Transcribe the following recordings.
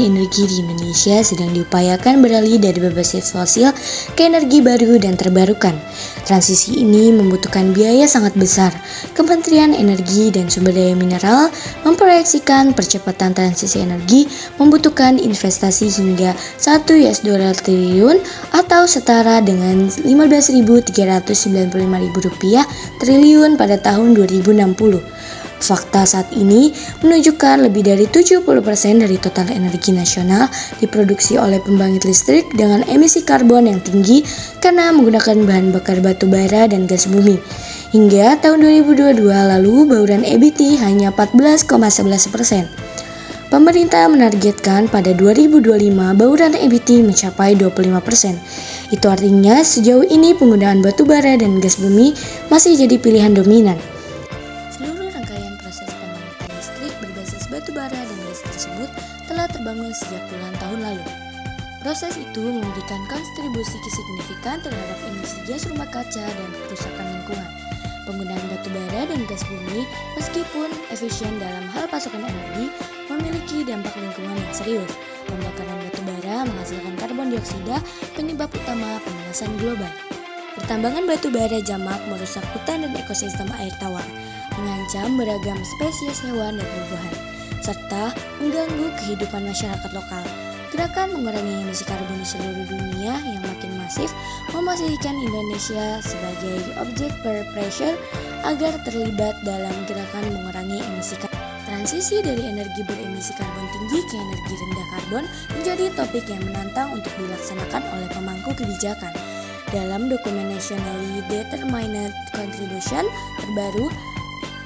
pembangkitan energi di Indonesia sedang diupayakan beralih dari berbasis fosil ke energi baru dan terbarukan. Transisi ini membutuhkan biaya sangat besar. Kementerian Energi dan Sumber Daya Mineral memproyeksikan percepatan transisi energi membutuhkan investasi hingga 1 US dollar triliun atau setara dengan 15.395.000 rupiah triliun pada tahun 2060. Fakta saat ini menunjukkan lebih dari 70% dari total energi nasional diproduksi oleh pembangkit listrik dengan emisi karbon yang tinggi karena menggunakan bahan bakar batu bara dan gas bumi. Hingga tahun 2022 lalu, bauran EBT hanya 14,11%. Pemerintah menargetkan pada 2025 bauran EBT mencapai 25%. Itu artinya sejauh ini penggunaan batu bara dan gas bumi masih jadi pilihan dominan. Batu bara dan gas tersebut telah terbangun sejak puluhan tahun lalu. Proses itu memberikan kontribusi signifikan terhadap emisi gas rumah kaca dan kerusakan lingkungan. Penggunaan batu bara dan gas bumi, meskipun efisien dalam hal pasokan energi, memiliki dampak lingkungan yang serius. Pembakaran batu bara menghasilkan karbon dioksida, penyebab utama pemanasan global. Pertambangan batu bara jamak merusak hutan dan ekosistem air tawar, mengancam beragam spesies hewan dan tumbuhan, serta mengganggu kehidupan masyarakat lokal. Gerakan mengurangi emisi karbon di seluruh dunia yang makin masif memposisikan Indonesia sebagai objek peer pressure agar terlibat dalam gerakan mengurangi emisi karbon. Transisi dari energi beremisi karbon tinggi ke energi rendah karbon menjadi topik yang menantang untuk dilaksanakan oleh pemangku kebijakan. Dalam dokumen Nationally Determined Contribution terbaru,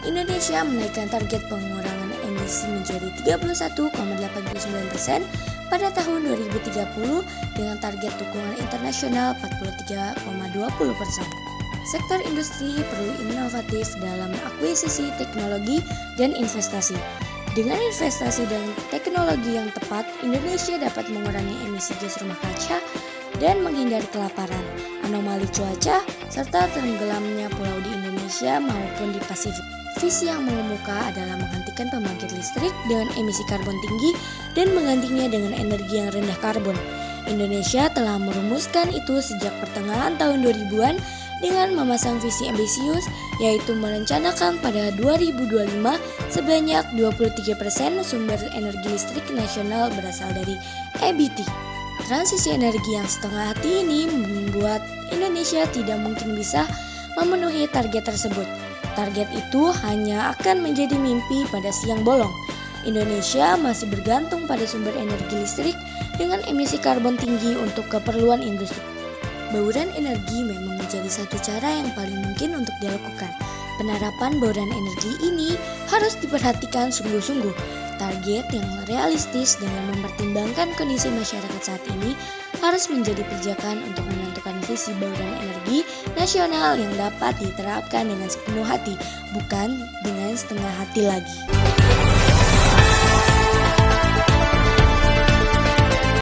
Indonesia menaikkan target pengurangan emisi menjadi 31,89% pada tahun 2030 dengan target dukungan internasional 43,20%. Sektor industri perlu inovatif dalam akuisisi teknologi dan investasi. Dengan investasi dan teknologi yang tepat, Indonesia dapat mengurangi emisi gas rumah kaca dan menghindari kelaparan, anomali cuaca, serta tenggelamnya pulau di Indonesia maupun di Pasifik. Visi yang mengemuka adalah menghentikan pembangkit listrik dengan emisi karbon tinggi dan menggantinya dengan energi yang rendah karbon. Indonesia telah merumuskan itu sejak pertengahan tahun 2000-an dengan memasang visi ambisius, yaitu merencanakan pada 2025 sebanyak 23% sumber energi listrik nasional berasal dari EBT. Transisi energi yang setengah hati ini membuat Indonesia tidak mungkin bisa memenuhi target tersebut. Target itu hanya akan menjadi mimpi pada siang bolong. Indonesia masih bergantung pada sumber energi listrik dengan emisi karbon tinggi untuk keperluan industri. Bauran energi memang menjadi satu cara yang paling mungkin untuk dilakukan. Penerapan bauran energi ini harus diperhatikan sungguh-sungguh. Target yang realistis dengan mempertimbangkan kondisi masyarakat saat ini harus menjadi pijakan untuk menentukan visi bauran energi nasional yang dapat diterapkan dengan sepenuh hati, bukan dengan setengah hati lagi.